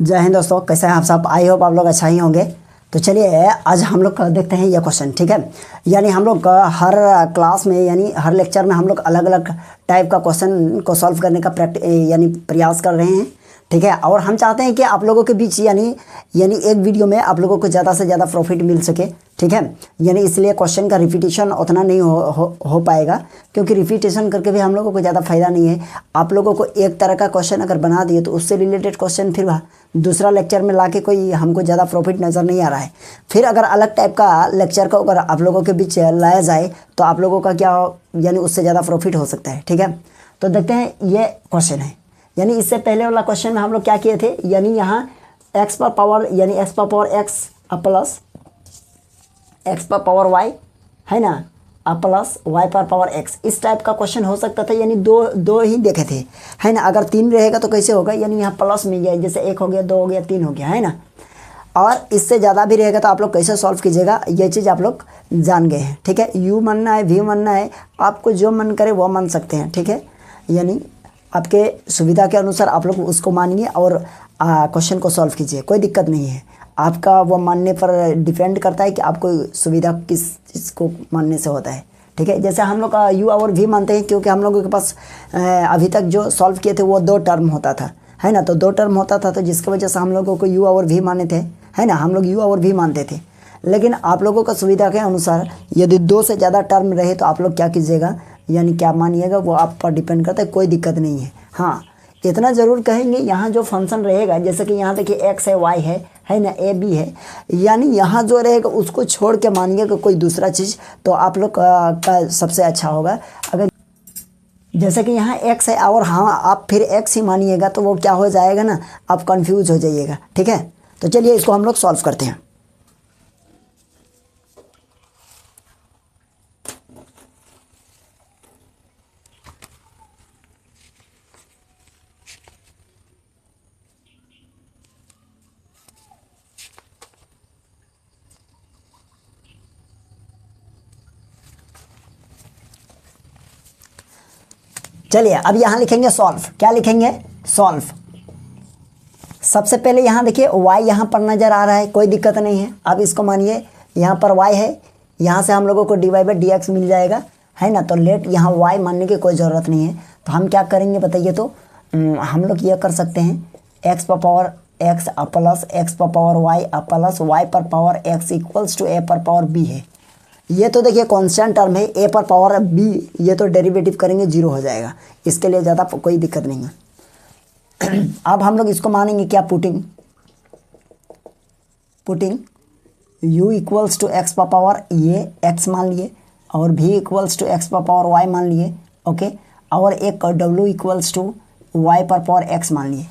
जय हिंद दोस्तों, कैसे हैं आप सब। आई होप आप लोग अच्छा ही होंगे। तो चलिए आज हम लोग देखते हैं ये क्वेश्चन। ठीक है, यानी हम लोग हर क्लास में यानी हर लेक्चर में हम लोग अलग अलग टाइप का क्वेश्चन को सॉल्व करने का यानी प्रयास कर रहे हैं। ठीक है, और हम चाहते हैं कि आप लोगों के बीच यानी एक वीडियो में आप लोगों को ज़्यादा से ज़्यादा प्रॉफिट मिल सके। ठीक है, यानी इसलिए क्वेश्चन का रिपीटेशन उतना नहीं हो पाएगा, क्योंकि रिपीटेशन करके भी हम लोगों को ज़्यादा फायदा नहीं है। आप लोगों को एक तरह का क्वेश्चन अगर बना दिए तो उससे रिलेटेड क्वेश्चन फिर दूसरा लेक्चर में लाके कोई हमको ज़्यादा प्रॉफिट नज़र नहीं आ रहा है। फिर अगर अलग टाइप का लेक्चर को अगर आप लोगों के बीच लाया जाए तो आप लोगों का क्या यानी उससे ज़्यादा प्रॉफिट हो सकता है। ठीक है, तो देखते हैं ये क्वेश्चन है। यानी इससे पहले वाला क्वेश्चन में हम लोग क्या किए थे, यानी यहाँ x पर पावर यानी x पर पावर x प्लस x पर पावर y है ना, प्लस y पर पावर x, इस टाइप का क्वेश्चन हो सकता था। यानी दो ही देखे थे, है ना। अगर तीन रहेगा तो कैसे होगा, यानी यहाँ प्लस में जाए, जैसे एक हो गया, दो हो गया, तीन हो गया, है ना। और इससे ज़्यादा भी रहेगा तो आप लोग कैसे सॉल्व कीजिएगा, ये चीज़ आप लोग जान गए हैं। ठीक है, u मानना है, v मानना है, आपको जो मन करे वो मान सकते हैं। ठीक है, यानी आपके सुविधा के अनुसार आप लोग उसको मानिए और क्वेश्चन को सॉल्व कीजिए, कोई दिक्कत नहीं है। आपका वो मानने पर डिपेंड करता है कि आपको सुविधा किस चीज़ को मानने से होता है। ठीक है, जैसे हम लोग u और v मानते हैं, क्योंकि हम लोगों के पास अभी तक जो सॉल्व किए थे वो दो टर्म होता था, है ना। तो दो टर्म होता था, तो जिसकी वजह से हम लोगों को u और v माने थे, है ना। हम लोग u और v मानते थे। लेकिन आप लोगों का सुविधा के अनुसार यदि दो से ज़्यादा टर्म रहे तो आप लोग क्या कीजिएगा, यानी क्या मानिएगा, वो आप पर डिपेंड करता है, कोई दिक्कत नहीं है। हाँ, इतना ज़रूर कहेंगे, यहाँ जो फंक्शन रहेगा, जैसे कि यहाँ देखिए x है, y है ना, a b है, यानी यहाँ जो रहेगा उसको छोड़ के मानिएगा कोई दूसरा चीज़, तो आप लोग का सबसे अच्छा होगा। अगर जैसे कि यहाँ x है और हाँ आप फिर x ही मानिएगा तो वो क्या हो जाएगा ना, आप कंफ्यूज हो जाइएगा। ठीक है, तो चलिए इसको हम लोग सॉल्व करते हैं। चलिए अब यहाँ लिखेंगे सॉल्व। क्या लिखेंगे, सॉल्व। सबसे पहले यहाँ देखिए y यहाँ पर नज़र आ रहा है, कोई दिक्कत नहीं है। अब इसको मानिए यहाँ पर y है, यहाँ से हम लोगों को dy बाई डी एक्स मिल जाएगा, है ना। तो लेट यहाँ y मानने की कोई ज़रूरत नहीं है। तो हम क्या करेंगे बताइए, तो हम लोग ये कर सकते हैं x पर पावर x प्लस x पर पावर y प्लस y पर power x equals to a पर पावर b है। ये तो देखिए कांस्टेंट टर्म है, a पर पावर b, ये तो डेरिवेटिव करेंगे जीरो हो जाएगा, इसके लिए ज़्यादा कोई दिक्कत नहीं है। अब हम लोग इसको मानेंगे क्या, putting u equals to x पर पावर ये x मान लिए, और v इक्वल्स टू x पर पावर y मान लिए, ओके। और एक w इक्वल्स टू y पर पावर x मान लिए।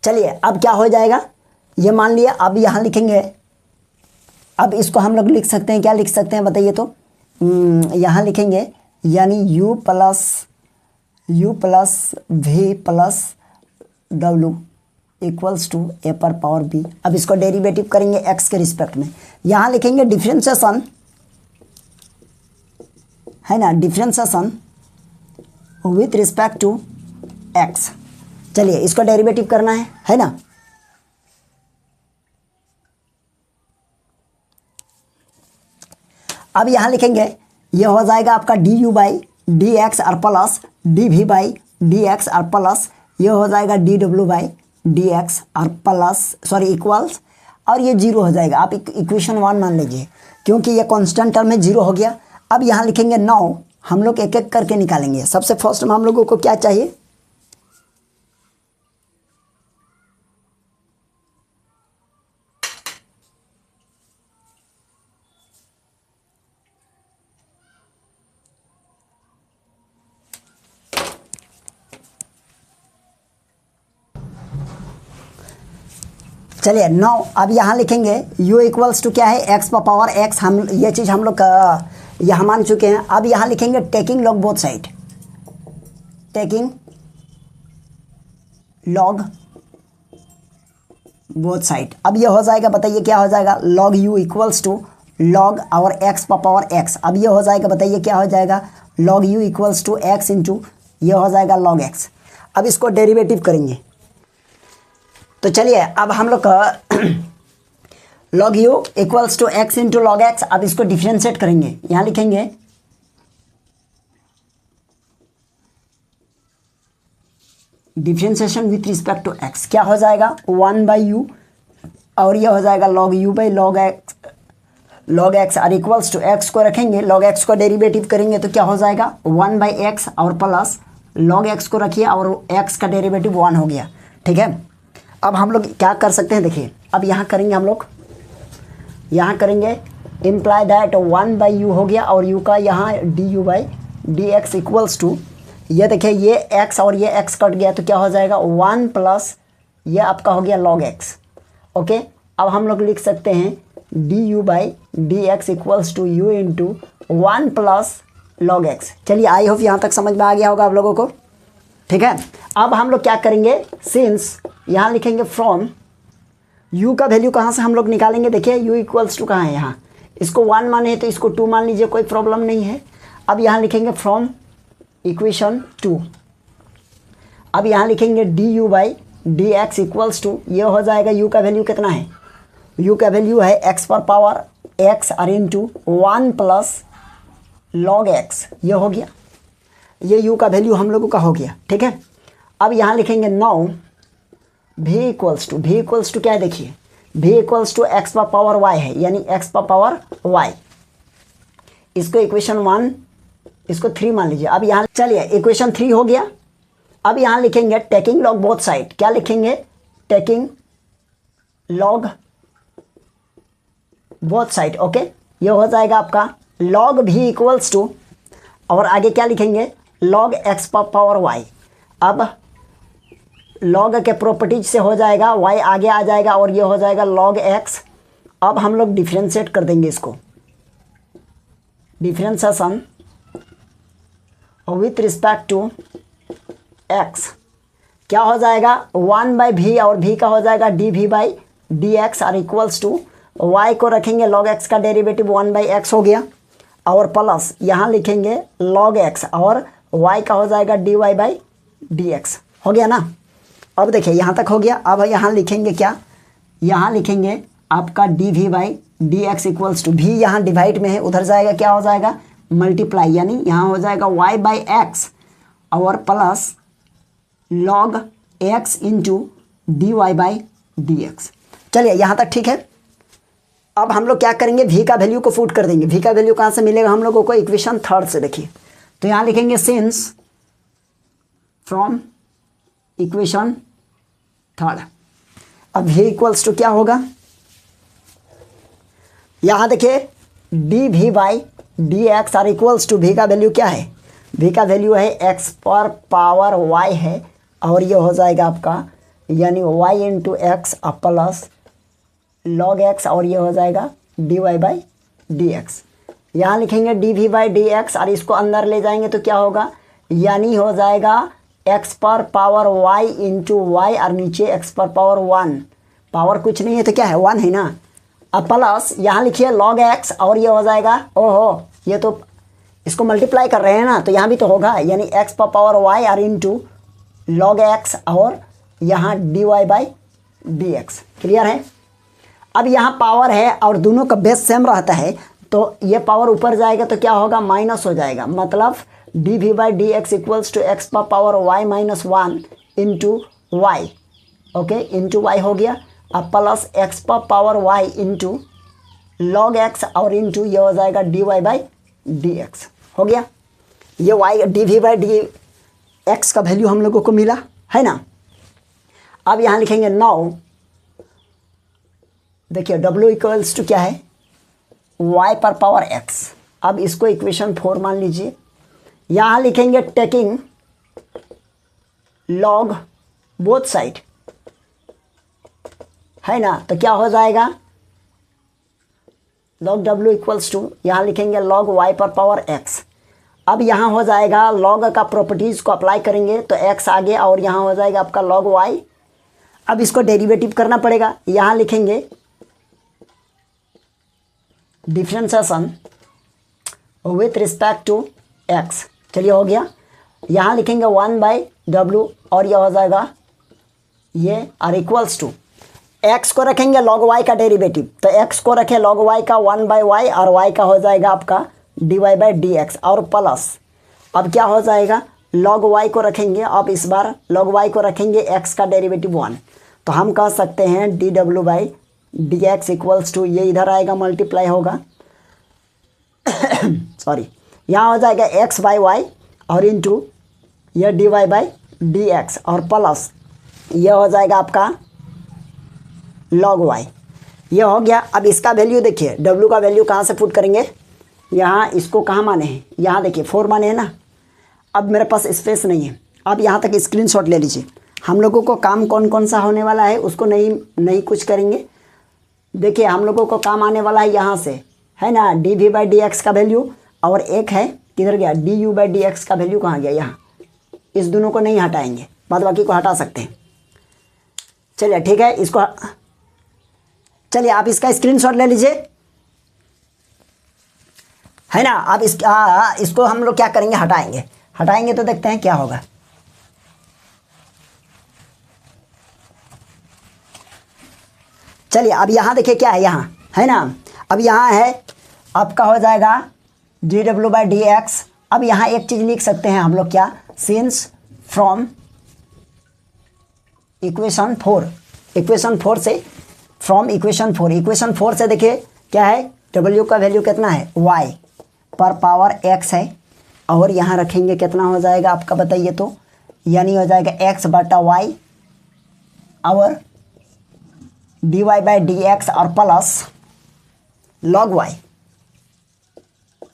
चलिए अब क्या हो जाएगा, ये मान लिया। अब यहाँ लिखेंगे, अब इसको हम लोग लिख सकते हैं, क्या लिख सकते हैं बताइए, तो यहाँ लिखेंगे यानी u plus v plus w equals to a पर पावर b। अब इसको डेरिवेटिव करेंगे x के रिस्पेक्ट में। यहाँ लिखेंगे डिफ्रेंशिएशन, है ना, differentiation with respect to x। चलिए इसको डेरिवेटिव करना है ना। अब यहाँ लिखेंगे, ये हो जाएगा आपका du बाई डी एक्स और plus dv by d x और प्लस ये हो जाएगा dw बाई डी एक्स और प्लस सॉरी इक्वल्स, और ये जीरो हो जाएगा। आप इक्वेशन 1 मान लीजिए, क्योंकि ये कांस्टेंट टर्म में जीरो हो गया। अब यहाँ लिखेंगे 9, हम लोग एक एक करके निकालेंगे। सबसे फर्स्ट में हम लोगों को क्या चाहिए, चलिए 9। अब यहाँ लिखेंगे u इक्वल्स टू क्या है, x पर पावर x, हम ये चीज़ हम लोग यहाँ मान चुके हैं। अब यहाँ लिखेंगे taking log both side, taking log both side. अब ये हो जाएगा, बताइए क्या हो जाएगा, log u equals to log और x पर पावर x। अब ये हो जाएगा, बताइए क्या हो जाएगा, log u equals to x into ये हो जाएगा log x। अब इसको डेरिवेटिव करेंगे तो चलिए अब हम लोग log u equals to x into log x. अब इसको डिफ्रेंशिएट करेंगे, यहाँ लिखेंगे differentiation with respect to x, क्या हो जाएगा 1/u और ये हो जाएगा log u by log x और इक्वल्स टू x को रखेंगे, log x को डेरिवेटिव करेंगे तो क्या हो जाएगा 1/x और प्लस log x को रखिए और x का डेरिवेटिव 1 हो गया। ठीक है, अब हम लोग क्या कर सकते हैं, देखिए अब यहाँ करेंगे, हम लोग यहाँ करेंगे इम्प्लाई दैट 1/u हो गया और u का यहाँ du by dx equals to, ये देखिए ये x और ये x कट गया तो क्या हो जाएगा 1 प्लस ये आपका हो गया log x। ओके, अब हम लोग लिख सकते हैं du by dx equals to u into 1 plus log x। चलिए आई होप यहाँ तक समझ में आ गया होगा आप लोगों को। ठीक है, अब हम लोग क्या करेंगे, सिंस यहाँ लिखेंगे फ्रॉम u का वैल्यू कहाँ से हम लोग निकालेंगे, देखिए u इक्वल्स टू कहाँ है, यहाँ इसको 1 माने तो इसको 2 मान लीजिए, कोई प्रॉब्लम नहीं है। अब यहाँ लिखेंगे फ्रॉम इक्वेशन 2, अब यहाँ लिखेंगे du by dx equals to, ये हो जाएगा u का वैल्यू कितना है, u का वैल्यू है x पर पावर x और इंटू 1 प्लस log x, ये हो गया, ये u का वैल्यू हम लोगों का हो गया। ठीक है, अब यहाँ लिखेंगे नाउ v इक्वल्स टू क्या है, देखिए v इक्वल्स टू x पर पावर y है, यानी x पर पावर y, इसको इक्वेशन 1 इसको 3 मान लीजिए। अब यहाँ चलिए इक्वेशन 3 हो गया। अब यहाँ लिखेंगे टेकिंग लॉग बोथ साइड, क्या लिखेंगे taking log both side. Okay, ये हो जाएगा आपका log v इक्वल्स टू, और आगे क्या लिखेंगे log x पावर y। अब log के प्रॉपर्टीज से हो जाएगा y आगे आ जाएगा और ये हो जाएगा log x। अब हम लोग डिफ्रेंशिएट कर देंगे इसको, differentiation with respect to x, क्या हो जाएगा 1/v और v का हो जाएगा dv बाई dx और इक्वल्स टू y को रखेंगे log x का डेरिवेटिव 1/x हो गया और प्लस यहाँ लिखेंगे log x और y का हो जाएगा dy बाई dx, हो गया ना। अब देखिए यहाँ तक हो गया। अब यहाँ लिखेंगे क्या, यहाँ लिखेंगे आपका dv by dx equals to, v यहाँ डिवाइड में है उधर जाएगा, क्या हो जाएगा मल्टीप्लाई, यानी यहाँ हो जाएगा y बाई एक्स और plus log x into dy by dx। चलिए यहाँ तक ठीक है। अब हम लोग क्या करेंगे, v का वैल्यू को पुट कर देंगे। v का वैल्यू कहाँ से मिलेगा हम लोगों को, इक्वेशन 3 से। देखिए तो यहाँ लिखेंगे सिंस फ्रॉम इक्वेशन 3। अब v इक्वल्स टू क्या होगा, यहाँ देखिए dv बाई dx और इक्वल्स टू, v का वैल्यू क्या है, v का वैल्यू है x पर पावर y है और ये हो जाएगा आपका यानी y into x plus log x और ये हो जाएगा dy बाई dx। यहाँ लिखेंगे dv बाई dx और इसको अंदर ले जाएंगे तो क्या होगा, यानी हो जाएगा x पर पावर y इंटू वाई और नीचे x पर पावर 1, पावर कुछ नहीं है तो क्या है 1 है ना। अब प्लस यहाँ लिखिए log x और ये हो जाएगा, ओहो ये तो इसको मल्टीप्लाई कर रहे हैं ना तो यहाँ भी तो होगा, यानी x पर पावर y और इंटू log x और यहाँ dy बाई dx। क्लियर है। अब यहाँ पावर है और दोनों का बेस सेम रहता है तो ये पावर ऊपर जाएगा तो क्या होगा माइनस हो जाएगा, मतलब dv by dx equals to x पर power y minus 1 into y. Okay, into y हो गया। अब प्लस x पर power y into log x और इंटू ये हो जाएगा dy बाई dx, हो गया। ये y dv बाई dx का वैल्यू हम लोगों को मिला है ना। अब यहाँ लिखेंगे नाउ, देखिए w इक्वल्स टू क्या है y पर पावर x। अब इसको इक्वेशन 4 मान लीजिए। यहाँ लिखेंगे टेकिंग log बोथ साइड, है ना, तो क्या हो जाएगा log w इक्वल्स टू, यहाँ लिखेंगे log y पर पावर x। अब यहाँ हो जाएगा log का प्रॉपर्टीज़ को अप्लाई करेंगे तो x आ गया और यहाँ हो जाएगा आपका log y। अब इसको डेरिवेटिव करना पड़ेगा, यहाँ लिखेंगे differentiation with respect to x। चलिए हो गया। यहाँ लिखेंगे 1/w और यह हो जाएगा ये आर इक्वल्स टू एक्स को रखेंगे log y का डेरिवेटिव, तो एक्स को रखें log y का 1/y और y का हो जाएगा आपका dy/dx और प्लस अब क्या हो जाएगा log y को रखेंगे, अब इस बार log y को रखेंगे x का डेरिवेटिव 1, तो हम कह सकते हैं dw/dx इक्वल्स टू ये इधर आएगा मल्टीप्लाई होगा सॉरी यहाँ हो जाएगा x/y और इंटू यह dy/dx और प्लस यह हो जाएगा आपका log y। ये हो गया। अब इसका वैल्यू देखिए w का वैल्यू कहाँ से पुट करेंगे, यहाँ इसको कहाँ माने हैं, यहाँ देखिए 4 माने हैं ना। अब मेरे पास स्पेस नहीं है, अब यहाँ तक स्क्रीनशॉट ले लीजिए। हम लोगों को काम कौन कौन सा होने वाला है उसको नहीं कुछ करेंगे। देखिए हम लोगों को काम आने वाला है यहाँ से, है ना, dv/dx का वैल्यू, और एक है किधर गया du/dx का वैल्यू कहाँ गया, यहाँ। इस दोनों को नहीं हटाएंगे, बाद बाकी को हटा सकते हैं। चलिए ठीक है, इसको चलिए आप इसका स्क्रीनशॉट ले लीजिए, है ना। अब इसको हम लोग क्या करेंगे, हटाएंगे तो देखते हैं क्या होगा। चलिए अब यहाँ देखिए क्या है, यहाँ है ना। अब यहाँ है आपका हो जाएगा dw/dx। अब यहाँ एक चीज़ लिख सकते हैं हम लोग क्या, सिंस फ्रॉम इक्वेशन 4 से, फ्रॉम इक्वेशन 4 से देखिए क्या है, w का वैल्यू कितना है y पर पावर x है, और यहाँ रखेंगे कितना हो जाएगा आपका बताइए तो, यानी हो जाएगा x/y और dy/dx और प्लस log y।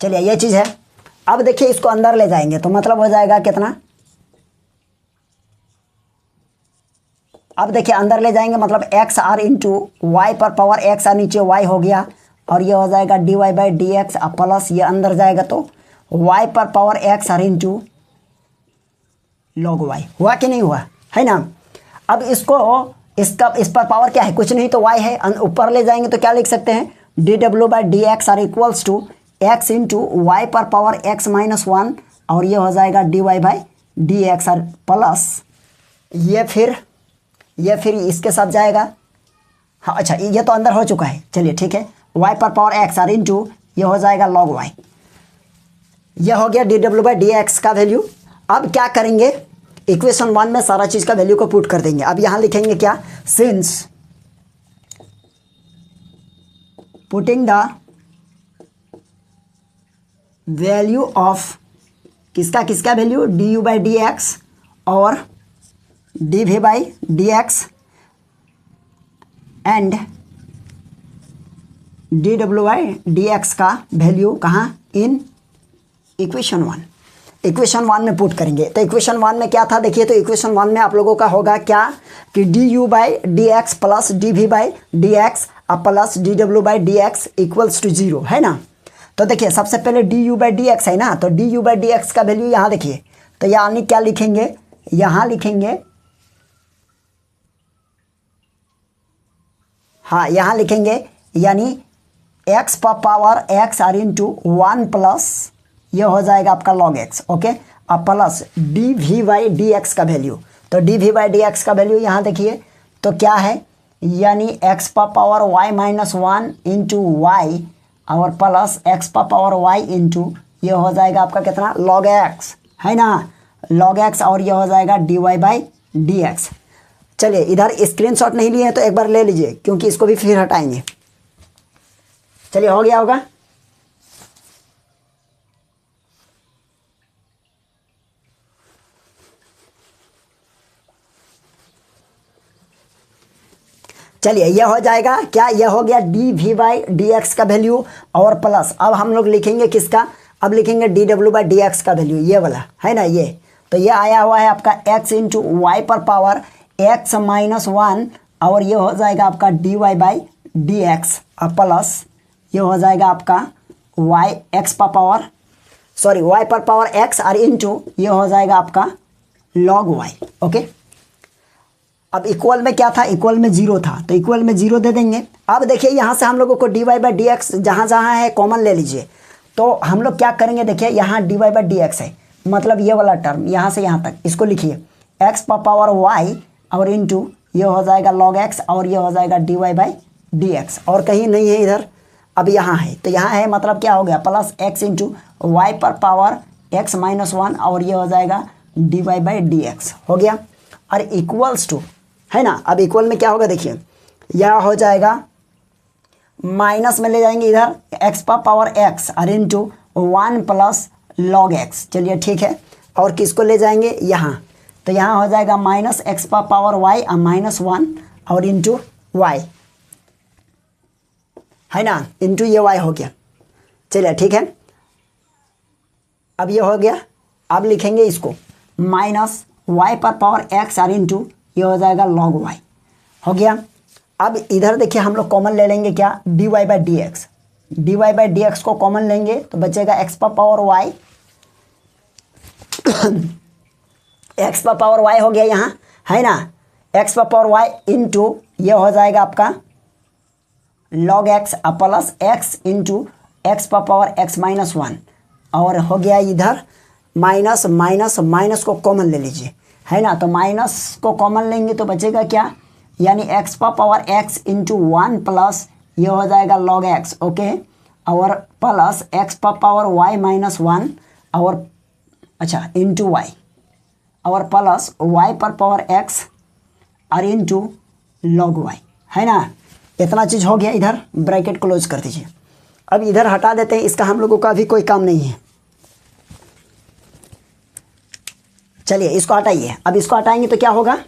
चलिए ये चीज़ है। अब देखिए इसको अंदर ले जाएंगे तो मतलब हो जाएगा कितना, अब देखिए अंदर ले जाएंगे मतलब एक्स आर इंटू वाई पर पावर एक्स आर नीचे y हो गया, और ये हो जाएगा dy/dx प्लस ये अंदर जाएगा तो y पर पावर एक्स आर इंटू log y। हुआ कि नहीं हुआ, है ना। अब इस पर पावर क्या है, कुछ नहीं तो y है, ऊपर ले जाएंगे तो क्या लिख सकते हैं, dw/dx आर equals to x into y पर पावर x - 1, और ये हो जाएगा dy/dx आर प्लस ये फिर इसके साथ जाएगा। हाँ अच्छा ये तो अंदर हो चुका है, चलिए ठीक है, y पर पावर x आर इंटू ये हो जाएगा log y। यह हो गया dw/dx का वैल्यू। अब क्या करेंगे, इक्वेशन 1 में सारा चीज़ का वैल्यू को पुट कर देंगे। अब यहाँ लिखेंगे क्या, since putting the value of किसका वैल्यू, du/dx और dv/dx एंड dw/dx का वैल्यू कहाँ, इन इक्वेशन 1 में पुट करेंगे। तो इक्वेशन 1 में क्या था देखिए, तो इक्वेशन 1 में आप लोगों का होगा क्या कि du/dx plus dv/dx plus dw/dx equals to 0, है ना। तो देखिए सबसे पहले du/dx है ना, तो du/dx का वैल्यू यहाँ देखिए, तो यानी क्या लिखेंगे, यहाँ लिखेंगे, हाँ यहाँ लिखेंगे यानी x पर पावर x आर इंटू 1 प्लस ये हो जाएगा आपका log x, ओके, अब प्लस dv/dx का वैल्यू, तो dv/dx का वैल्यू यहाँ देखिए तो क्या है, यानी x पर पावर y - 1 इंटू वाई और प्लस x पर पावर y इंटू ये हो जाएगा आपका कितना, log x, है ना, log x, और ये हो जाएगा dy/dx। चलिए इधर स्क्रीनशॉट नहीं लिए हैं तो एक बार ले लीजिए, क्योंकि इसको भी फिर हटाएंगे। चलिए हो गया होगा। चलिए यह हो जाएगा क्या, यह हो गया dv/dx का वैल्यू और प्लस अब हम लोग लिखेंगे किसका, अब लिखेंगे dw/dx का वैल्यू, ये वाला है ना, ये तो ये आया हुआ है आपका x इंटू वाई पर पावर x - 1, और ये हो जाएगा आपका dy/dx प्लस ये हो जाएगा आपका y पर पावर x और इंटू ये हो जाएगा आपका log y, ओके। अब इक्वल में क्या था, इक्वल में 0 था, तो इक्वल में 0 दे देंगे। अब देखिए यहाँ से हम लोगों को dy/dx जहाँ है कॉमन ले लीजिए, तो हम लोग क्या करेंगे, देखिए यहाँ dy/dx है मतलब ये वाला टर्म यहाँ से यहाँ तक इसको लिखिए x पावर y और इंटू ये हो जाएगा log x और ये हो जाएगा dy/dx और कहीं नहीं है इधर, अब यहाँ है तो यहाँ है मतलब क्या हो गया प्लस x इंटू वाई पर पावर x माइनस 1 और ये हो जाएगा dy/dx हो गया और इक्वल्स टू है ना। अब इक्वल में क्या होगा देखिए यह हो जाएगा माइनस में ले जाएंगे इधर x पावर x और इंटू 1 प्लस log x, चलिए ठीक है, और किसको ले जाएंगे यहाँ, तो यहाँ हो जाएगा माइनस x पावर y और माइनस 1 और इंटू y है ना, इंटू ये y हो गया, चलिए ठीक है। अब ये हो गया, अब लिखेंगे इसको माइनस y पर पावर x और इंटू ये हो जाएगा log y हो गया। अब इधर देखिए हम लोग कॉमन ले लेंगे क्या dy/dx, dy/dx को कॉमन लेंगे तो बचेगा x power y x power y हो गया यहाँ है ना, x पावर y इंटू ये हो जाएगा आपका log x plus x into x power x minus 1 और हो गया इधर माइनस माइनस माइनस को कॉमन ले लीजिए है ना, तो माइनस को कॉमन लेंगे तो बचेगा क्या, यानी x power x into 1 plus ये हो जाएगा log x ओके और plus x power y minus 1 और अच्छा इंटू y और प्लस y पर पावर x और इंटू log y है ना, इतना चीज़ हो गया। इधर ब्रैकेट क्लोज कर दीजिए। अब इधर हटा देते हैं, इसका हम लोगों का अभी कोई काम नहीं है, चलिए इसको हटाइए। अब इसको हटाएंगे तो क्या होगा,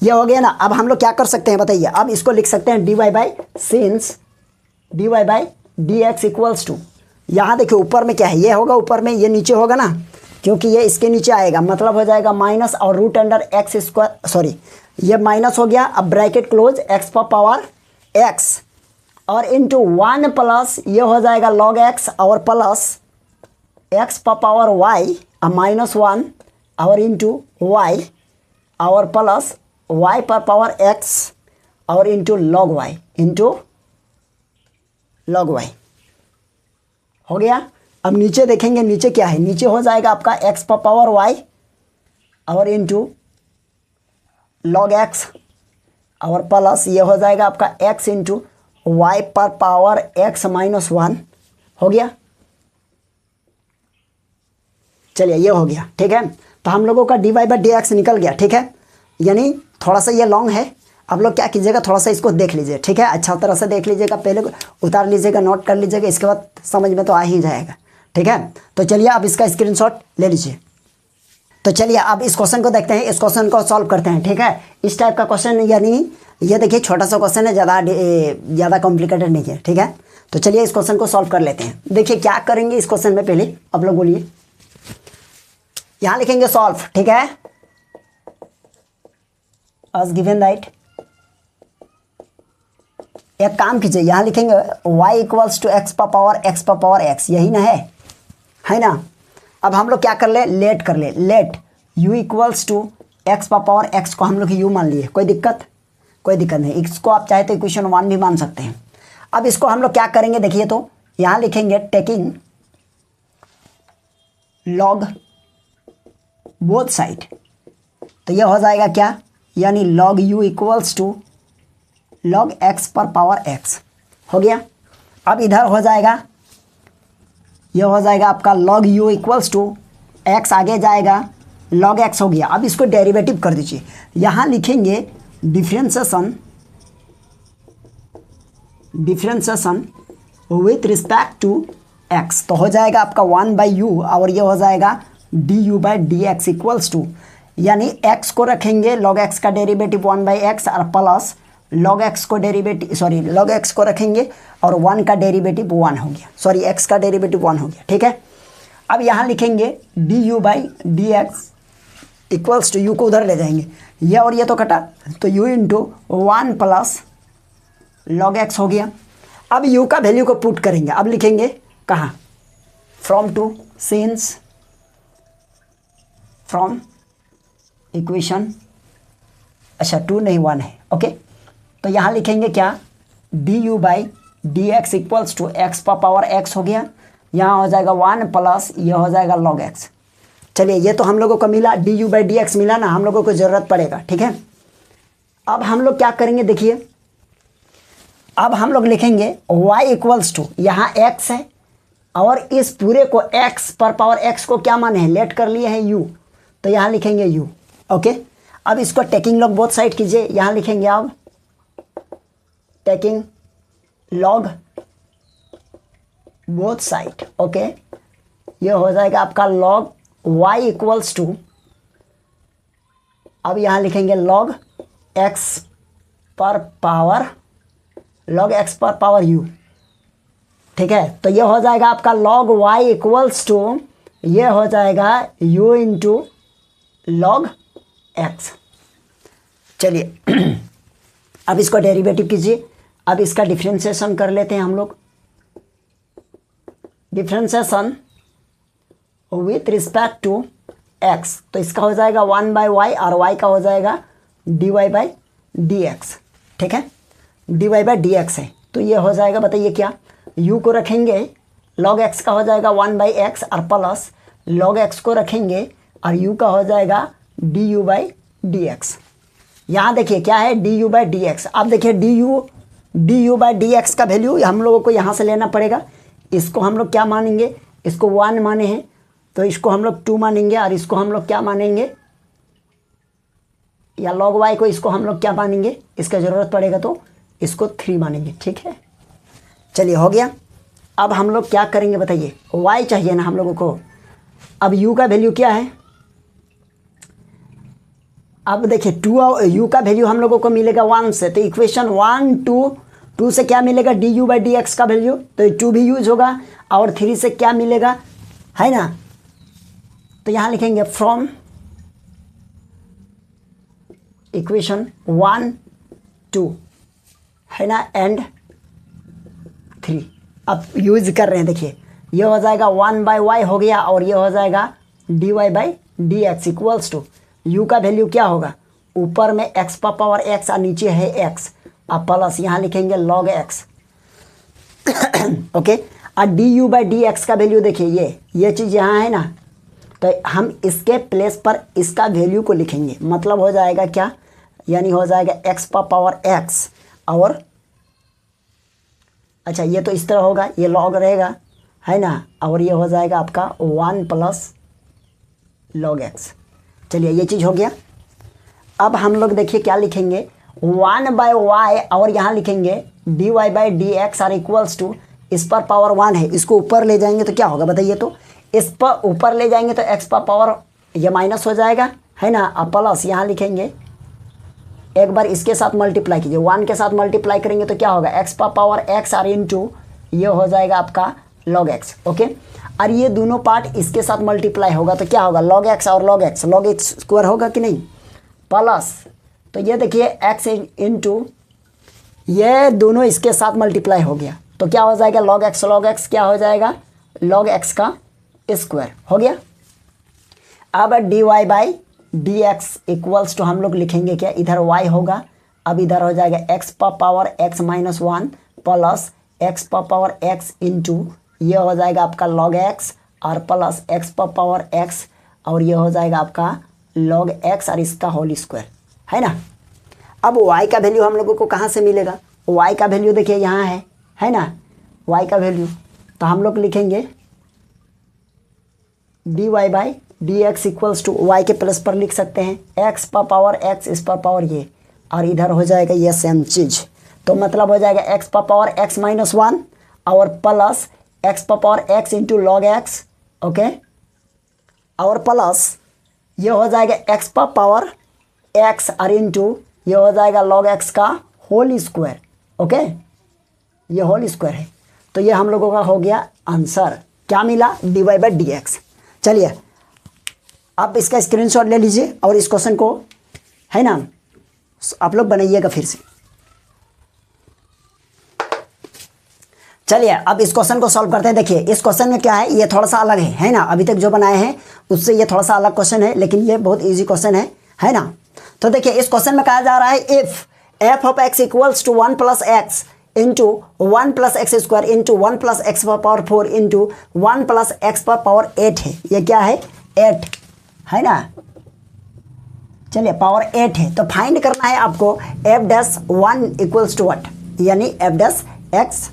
ये हो गया ना। अब हम लोग क्या कर सकते हैं बताइए, अब इसको लिख सकते हैं dy/सिंस dy/dx इक्वल्स टू, यहाँ देखिए ऊपर में क्या है, ये होगा ऊपर में, ये नीचे होगा ना, क्योंकि ये इसके नीचे आएगा, मतलब हो जाएगा माइनस और root under x square, sorry ये माइनस हो गया। अब bracket close x power x और इंटू 1 प्लस ये हो जाएगा log x और प्लस x पावर y और माइनस 1 और इंटू y और प्लस y पर पावर x और into log y into log y हो गया। अब नीचे देखेंगे, नीचे क्या है, नीचे हो जाएगा आपका x पावर y और इंटू log x और प्लस ये हो जाएगा आपका x इंटू वाई पर पावर x माइनस 1 हो गया। चलिए ये हो गया ठीक है, तो हम लोगों का dy/dx निकल गया ठीक है, यानी थोड़ा सा ये लॉन्ग है। आप लोग क्या कीजिएगा, थोड़ा सा इसको देख लीजिए ठीक है, अच्छा तरह से देख लीजिएगा, पहले उतार लीजिएगा, नोट कर लीजिएगा, इसके बाद समझ में तो आ ही जाएगा ठीक है। तो चलिए अब इसका स्क्रीनशॉट ले लीजिए। तो चलिए अब इस क्वेश्चन को देखते हैं, इस क्वेश्चन को सॉल्व करते हैं ठीक है। इस टाइप का क्वेश्चन, यानी ये देखिए छोटा सा क्वेश्चन है, ज़्यादा कॉम्प्लिकेटेड नहीं है ठीक है। तो चलिए इस क्वेश्चन को सॉल्व कर लेते हैं। देखिए क्या करेंगे इस क्वेश्चन में, पहले आप लोग बोलिए, यहाँ लिखेंगे सॉल्व ठीक है, as given that, एक काम कीजिए, यहाँ लिखेंगे y equals to x power x, यही ना है ना। अब हम लोग क्या कर ले, लेट कर ले, let u equals to x power x को हम लोग u मान लिए, कोई दिक्कत नहीं, इसको आप चाहे तो इक्वेशन 1 भी मान सकते हैं। अब इसको हम लोग क्या करेंगे देखिए, तो यहाँ लिखेंगे टेकिंग log बोथ साइड, तो ये हो जाएगा क्या, यानी log u equals to log x पर पावर x हो गया। अब इधर हो जाएगा, यह हो जाएगा आपका log u equals to x, आगे जाएगा log x हो गया। अब इसको डेरिवेटिव कर दीजिए, यहाँ लिखेंगे differentiation with respect to x, तो हो जाएगा आपका 1/u और ये हो जाएगा du/dx इक्वल्स टू, यानी x को रखेंगे log x का डेरिवेटिव 1/x और प्लस log x को डेरिवेटिव, सॉरी log x को रखेंगे और 1 का डेरिवेटिव 1 हो गया, सॉरी x का डेरिवेटिव 1 हो गया ठीक है। अब यहाँ लिखेंगे du/dx इक्वल्स टू, u को उधर ले जाएंगे, ये और ये तो कटा, तो u into 1 plus log x हो गया। अब u का वैल्यू को पुट करेंगे, अब लिखेंगे कहाँ, from two since, from equation अच्छा 2 नहीं 1 है। ओके, तो यहाँ लिखेंगे क्या, d u by d x equals to x पर पावर एक्स हो गया, यहाँ हो जाएगा 1 प्लस ये हो जाएगा लॉग एक्स। चलिए ये तो हम लोगों को मिला, D u by d x मिला ना, हम लोगों को ज़रूरत पड़ेगा, ठीक है। अब हम लोग क्या करेंगे देखिए, अब हम लोग लिखेंगे y इक्वल्स टू, यहाँ x है और इस पूरे को x पर पावर x को क्या माने हैं, लेट कर लिए हैं u, तो यहाँ लिखेंगे u। ओके, अब इसको टेकिंग लॉग बोथ साइड कीजिए, यहाँ लिखेंगे अब taking log both side. Okay, ये हो जाएगा आपका लॉग y इक्वल्स टू, अब यहाँ लिखेंगे लॉग x पर पावर log x पर पावर u, ठीक है। तो ये हो जाएगा आपका log y इक्वल्स टू, ये हो जाएगा u इंटू लॉग x। चलिए अब इसको डेरिवेटिव कीजिए, अब इसका डिफ्रेंशिएशन कर लेते हैं हम लोग। Differentiation with respect to x, तो इसका हो जाएगा 1 बाई वाई और y का हो जाएगा d y by d x, ठीक है। D y by d x है, तो ये हो जाएगा, बताइए क्या, u को रखेंगे log x का हो जाएगा 1 बाई एक्स और प्लस log x को रखेंगे और u का हो जाएगा D u by d x. यहाँ देखिए क्या है, D u by d x. अब देखिए D u by d x का वैल्यू हम लोगों को यहाँ से लेना पड़ेगा। इसको हम लोग क्या मानेंगे, इसको 1 माने हैं तो इसको हम लोग 2 मानेंगे, और इसको हम लोग क्या मानेंगे, या log y को इसको हम लोग क्या मानेंगे, इसका ज़रूरत पड़ेगा तो इसको 3 मानेंगे, ठीक है। चलिए हो गया। अब हम लोग क्या करेंगे बताइए, y चाहिए ना हम लोगों को। अब u का वैल्यू क्या है, अब देखिए 2 u का वैल्यू हम लोगों को मिलेगा 1 से, तो इक्वेशन 1 2 से क्या मिलेगा, D u by d x का वैल्यू, तो 2 भी यूज होगा, और 3 से क्या मिलेगा, है ना, तो यहाँ लिखेंगे फ्रॉम इक्वेशन 1 2, है ना, एंड 3। अब यूज कर रहे हैं, देखिए ये हो जाएगा 1 बाई वाई हो गया, और ये हो जाएगा d y by d x equals to, u का वैल्यू क्या होगा, ऊपर में x पर पावर x और नीचे है x, अब प्लस यहाँ लिखेंगे log x। ओके, और D u by d x का वैल्यू देखिए, ये चीज़ यहाँ है ना, तो हम इसके प्लेस पर इसका वैल्यू को लिखेंगे, मतलब हो जाएगा क्या, यानी हो जाएगा x पर पावर x, और अच्छा ये तो इस तरह होगा, ये log रहेगा, है ना, और ये हो जाएगा आपका 1 प्लस log x। चलिए ये चीज़ हो गया। अब हम लोग देखिए क्या लिखेंगे, 1 बाई वाई, और यहाँ लिखेंगे d y by d x आर इक्वल्स टू, इस पर पावर 1 है, इसको ऊपर ले जाएंगे तो क्या होगा बताइए, तो इस पर ऊपर ले जाएंगे तो x पर पावर ये माइनस हो जाएगा, है ना, अब प्लस यहाँ लिखेंगे, एक बार इसके साथ मल्टीप्लाई कीजिए, 1 के साथ मल्टीप्लाई करेंगे तो क्या होगा, x पर पावर x और इंटू ये हो जाएगा आपका log x। ओके, और ये दोनों पार्ट इसके साथ मल्टीप्लाई होगा तो क्या होगा, log x और log x स्क्वायर होगा कि नहीं, प्लस, तो ये देखिए x इंटू ये दोनों इसके साथ मल्टीप्लाई हो गया तो क्या हो जाएगा, log x क्या हो जाएगा, log x का स्क्वायर हो गया। अब d y by d x equals to हम लोग लिखेंगे क्या, इधर y होगा, अब इधर हो जाएगा x पर power x minus 1 plus x पर पावर x इंटू ये हो जाएगा आपका log x, और प्लस x पर पावर x, और ये हो जाएगा आपका log x और इसका होल स्क्वायर, है ना। अब y का वैल्यू हम लोगों को कहाँ से मिलेगा, y का वैल्यू देखिए यहाँ है ना, y का वैल्यू, तो हम लोग लिखेंगे d y by d x equals to, y के प्लस पर लिख सकते हैं x पर पावर x, इस पर पावर ये, और इधर हो जाएगा ये सेम चीज़, तो मतलब हो जाएगा x पर पावर x माइनस 1 और प्लस x पर power x into log x. Okay, और प्लस ये हो जाएगा x पर पावर x और इंटू ये हो जाएगा log x का होल स्क्वायर। ओके, ये होल स्क्वायर है, तो ये हम लोगों का हो गया आंसर, क्या मिला, d y by d x. चलिए आप इसका स्क्रीनशॉट ले लीजिए और इस क्वेश्चन को, है ना, आप लोग बनाइएगा फिर से। चलिए अब इस क्वेश्चन को सॉल्व करते हैं। देखिए इस क्वेश्चन में क्या है, ये थोड़ा सा अलग है ना, अभी तक जो बनाए हैं उससे ये थोड़ा सा अलग क्वेश्चन है, लेकिन ये बहुत इजी क्वेश्चन है ना। तो देखिए इस क्वेश्चन में कहा जा रहा है if f of x equals to 1 plus x into 1 plus x square into 1 plus x power 4 into 1 plus x power 8 है। ये क्या है? 8 है ना। चलिए पावर 8 है, तो फाइंड करना है आपको F dash 1 equals to what, यानी F dash X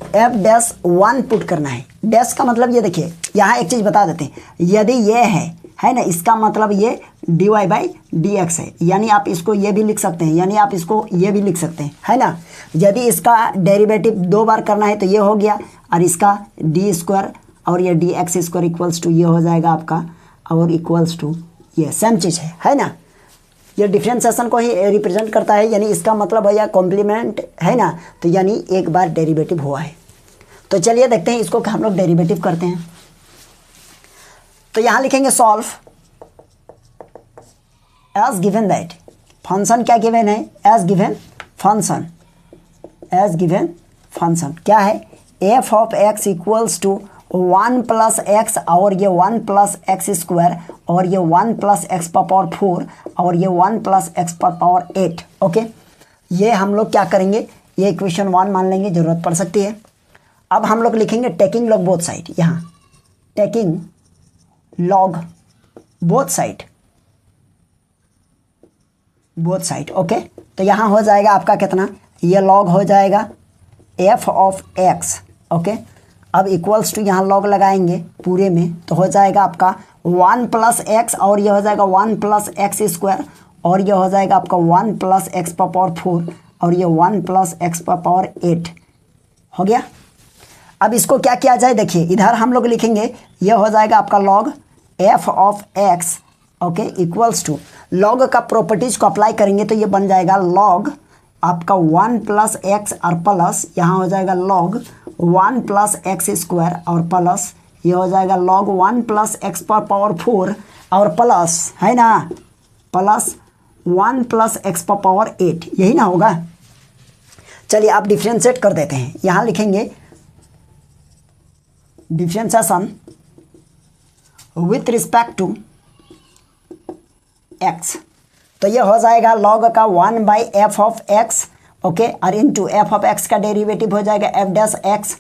F dash 1 put करना है। डैश का मतलब ये देखिए यहाँ एक चीज़ बता देते हैं, यदि ये है ना, इसका मतलब ये dy बाई डी एक्स है, यानी आप इसको ये भी लिख सकते हैं, यानी आप इसको ये भी लिख सकते हैं, है ना। यदि इसका डेरिवेटिव 2 बार करना है तो ये हो गया, और इसका डी स्क्वायर और ये d x square equals to ये हो जाएगा आपका, और इक्वल्स टू ये सेम चीज़ है ना। ये डिफ्रेंसिएशन को ही रिप्रेजेंट करता है, यानी इसका मतलब है या कॉम्प्लीमेंट है ना, तो यानी एक बार डेरिवेटिव हुआ है। तो चलिए देखते हैं इसको हम लोग डेरिवेटिव करते हैं। तो यहाँ लिखेंगे solve as given that, function क्या गिवन है? As given function, as given function क्या है? F of x equals to 1 plus x और ये 1 प्लस एक्स स्क्वायर और ये 1 प्लस एक्स पावर 4 और ये 1 प्लस एक्स पावर 8। ओके, ये हम लोग क्या करेंगे, ये इक्वेशन 1 मान लेंगे, जरूरत पड़ सकती है। अब हम लोग लिखेंगे टेकिंग लॉग बोथ साइड, यहाँ taking log both side, both side. Okay, तो यहाँ हो जाएगा आपका कितना, ये लॉग हो जाएगा एफ ऑफ एक्स। ओके, अब इक्वल्स टू यहाँ लॉग लगाएंगे पूरे में, तो हो जाएगा आपका 1 प्लस एक्स और ये हो जाएगा 1 प्लस एक्स स्क्वायर और ये हो जाएगा आपका 1 प्लस एक्स पावर 4 और ये 1 प्लस एक्स पावर 8 हो गया। अब इसको क्या किया जाए, देखिए इधर हम लोग लिखेंगे, ये हो जाएगा आपका log f of x. Okay, equals to log का प्रॉपर्टीज को अप्लाई करेंगे तो ये बन जाएगा लॉग आपका 1 प्लस एक्स और प्लस यहाँ हो जाएगा लॉग 1 प्लस एक्स स्क्वायर और प्लस ये हो जाएगा लॉग 1 प्लस एक्स पावर 4 और प्लस है ना, प्लस 1 प्लस एक्स पावर 8, यही ना होगा। चलिए आप डिफ्रेंशिएट कर देते हैं, यहाँ लिखेंगे differentiation with respect to x, तो ये हो जाएगा लॉग का 1 by f of x. Okay, और इनटू एफ ऑफ एक्स का डेरिवेटिव हो जाएगा एफ डैश एक्स,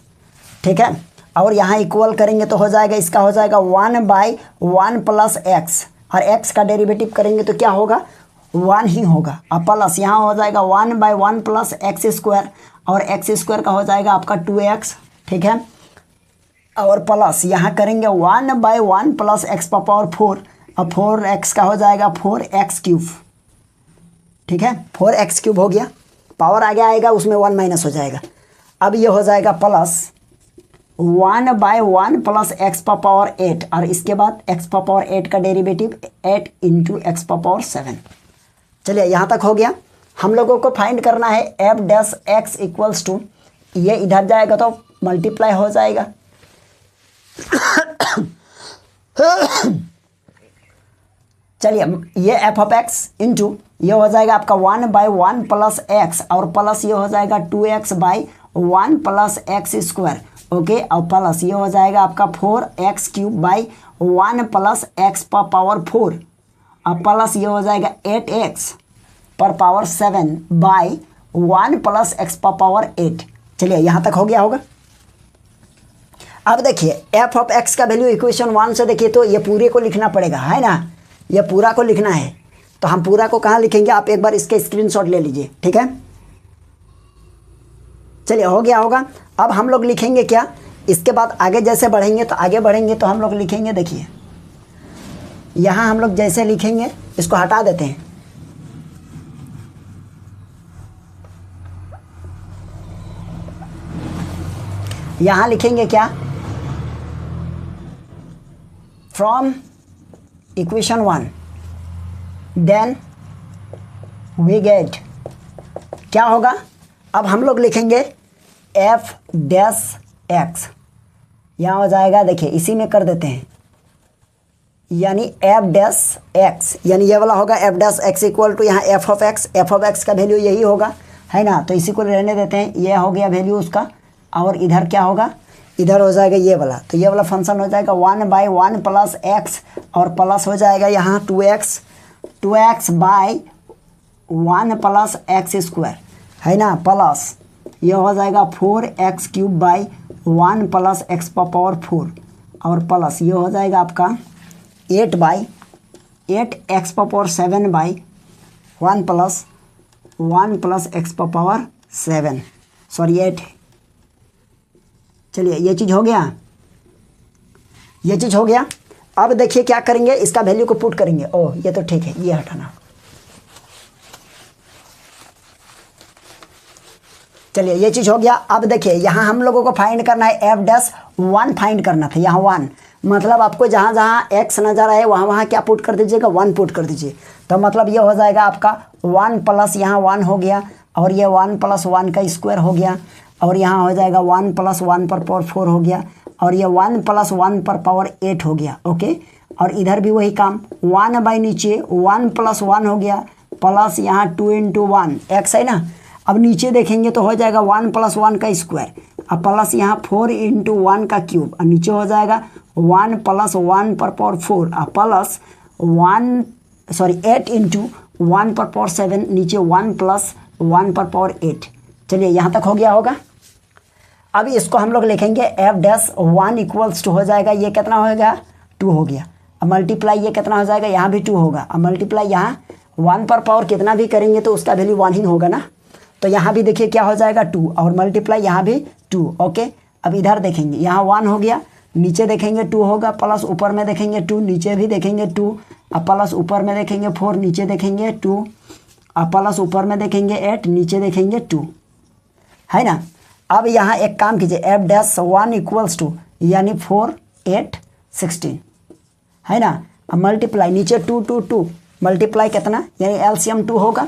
ठीक है। और यहाँ इक्वल करेंगे तो हो जाएगा, इसका हो जाएगा 1 बाई 1 प्लस एक्स, और एक्स का डेरिवेटिव करेंगे तो क्या होगा, 1 ही होगा, और प्लस यहाँ हो जाएगा 1 बाई 1 प्लस एक्स स्क्वायर और एक्स स्क्वायर का हो जाएगा आपका 2x, ठीक है। और प्लस यहाँ करेंगे 1 बाई 1 प्लस एक्स पावर 4 और 4x का हो जाएगा 4x क्यूब, ठीक है। 4x क्यूब हो गया, पावर आगे आएगा उसमें 1 माइनस हो जाएगा। अब ये हो जाएगा plus 1 by 1 plus x power 8 और इसके बाद एक्स पावर 8 का डेरिवेटिव 8 इंटू एक्स पावर 7। चलिए यहाँ तक हो गया। हम लोगों को फाइंड करना है f dash x equals to, ये इधर जाएगा तो मल्टीप्लाई हो जाएगा चलिए ये एफ ऑफ एक्स इंटू ये हो जाएगा आपका 1 बाई 1 प्लस एक्स और प्लस ये हो जाएगा 2x by 1 plus x square. Okay, और प्लस ये हो जाएगा आपका 4x cube by 1 plus x power 4 और प्लस ये हो जाएगा 8x पर power 7 by 1 plus x power 8। चलिए यहाँ तक हो गया होगा। अब देखिए एफ ऑफ एक्स का वैल्यू इक्वेशन 1 से देखिए तो ये पूरे को लिखना पड़ेगा, है ना, ये पूरा को लिखना है। तो हम पूरा को कहाँ लिखेंगे, आप एक बार इसके स्क्रीनशॉट ले लीजिए, ठीक है। चलिए हो गया होगा। अब हम लोग लिखेंगे क्या, इसके बाद आगे जैसे बढ़ेंगे तो आगे बढ़ेंगे तो हम लोग लिखेंगे, देखिए यहाँ हम लोग जैसे लिखेंगे, इसको हटा देते हैं, यहाँ लिखेंगे क्या, from equation 1 then we get क्या होगा। अब हम लोग लिखेंगे एफ डैश एक्स, यहाँ हो जाएगा, देखिए इसी में कर देते हैं, यानी एफ डैश एक्स, यानी ये वाला होगा f dash x equal to यहाँ एफ ऑफ एक्स का वैल्यू यही होगा, है ना। तो इसी को रहने देते हैं, ये हो गया वैल्यू उसका। और इधर क्या होगा, इधर हो जाएगा ये वाला, तो ये वाला फंक्शन हो जाएगा 1 बाई 1 प्लस एक्स और प्लस हो जाएगा यहाँ 2x by 1 plus x square, है ना, प्लस ये हो जाएगा 4x cube by 1 plus x power 4 और प्लस ये हो जाएगा आपका 8 x power 7 by 1 plus x power 7 sorry 8। चलिए ये चीज़ हो गया, ये चीज़ हो गया। अब देखिए क्या करेंगे, इसका वैल्यू को पुट करेंगे। ओह ये तो ठीक है, ये हटाना। चलिए ये चीज़ हो गया। अब देखिए यहाँ हम लोगों को फाइंड करना है f'1 फाइंड करना था। यहाँ 1 मतलब आपको जहाँ जहाँ x नज़र आए वहाँ वहाँ क्या पुट कर दीजिएगा, 1 पुट कर दीजिए। तो मतलब ये हो जाएगा आपका 1 प्लस यहाँ 1 हो गया और ये 1 प्लस 1 का स्क्वायर हो गया और यहाँ हो जाएगा 1 प्लस 1 पर पावर 4 हो गया और ये 1 प्लस 1 पर पावर 8 हो गया। ओके, और इधर भी वही काम 1 बाई नीचे 1 प्लस 1 हो गया प्लस यहाँ 2 इंटू 1 x है ना। अब नीचे देखेंगे तो हो जाएगा 1 प्लस 1 का स्क्वायर अब प्लस यहाँ 4 इंटू 1 का क्यूब और नीचे हो जाएगा 1 प्लस 1 पर पावर 4 प्लस 8 इंटू 1 पर पावर 7 नीचे 1 प्लस 1 पर पावर 8। चलिए यहाँ तक हो गया होगा। अब इसको हम लोग लिखेंगे f'1 इक्वल्स टू हो जाएगा, ये कितना होगा 2 हो गया। अब मल्टीप्लाई ये कितना हो जाएगा, यहाँ भी 2 होगा। अब मल्टीप्लाई यहाँ 1 पर पावर कितना भी करेंगे तो उसका वैल्यू 1 ही होगा ना। तो यहाँ भी देखिए क्या हो जाएगा 2 और मल्टीप्लाई यहाँ भी 2। ओके, अब इधर देखेंगे यहाँ 1 हो गया, नीचे देखेंगे 2 होगा प्लस ऊपर में देखेंगे 2, नीचे भी देखेंगे 2 अब प्लस ऊपर में देखेंगे 4, नीचे देखेंगे 2 अब प्लस ऊपर में देखेंगे 8, नीचे देखेंगे 2, है ना। अब यहाँ एक काम कीजिए f'1 इक्वल्स टू यानी 4 8 16, है ना। अब मल्टीप्लाई नीचे 2 2 2 मल्टीप्लाई कितना यानी एलसीएम 2 होगा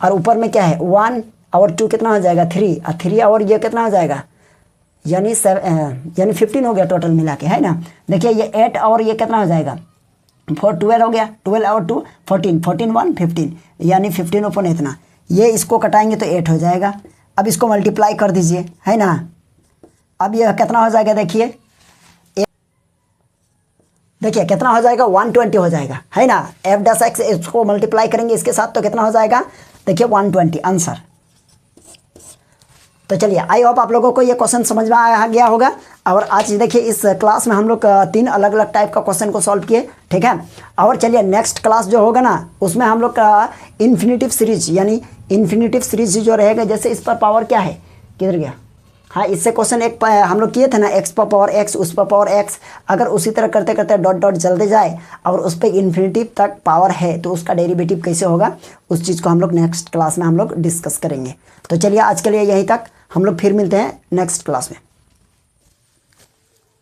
और ऊपर में क्या है 1 और 2 कितना हो जाएगा 3 और 3 और ये कितना हो जाएगा यानी 15 हो गया टोटल मिला के, है ना। देखिए ये 8 और ये कितना हो जाएगा 4 12 हो गया, 12 और 2 14 14 1 15 यानी 15 ओपन इतना, ये इसको कटाएंगे तो 8 हो जाएगा। अब इसको मल्टीप्लाई कर दीजिए, है ना। अब ये कितना हो जाएगा देखिए कितना हो जाएगा 120 हो जाएगा, है ना। f'(x) इसको मल्टीप्लाई करेंगे इसके साथ तो कितना हो जाएगा देखिए 120 आंसर। तो चलिए आई होप आप लोगों को ये क्वेश्चन समझ में आ गया होगा। और आज देखिए इस क्लास में हम लोग 3 अलग अलग टाइप का क्वेश्चन को सॉल्व किए, ठीक है। और चलिए नेक्स्ट क्लास जो होगा ना उसमें हम लोग का इन्फिनेटिव सीरीज यानी इन्फिनेटिव सीरीज जो रहेगा, जैसे इस पर पावर क्या है किधर गया, हाँ इससे क्वेश्चन एक हम लोग किए थे ना x पर पावर x उस पर पावर x, अगर उसी तरह करते करते डॉट डॉट चलते जाए और उस पर इन्फिनिटिव तक पावर है तो उसका डेरिवेटिव कैसे होगा उस चीज़ को हम लोग नेक्स्ट क्लास में हम लोग डिस्कस करेंगे। तो चलिए आज के लिए यहीं तक, हम लोग फिर मिलते हैं नेक्स्ट क्लास में।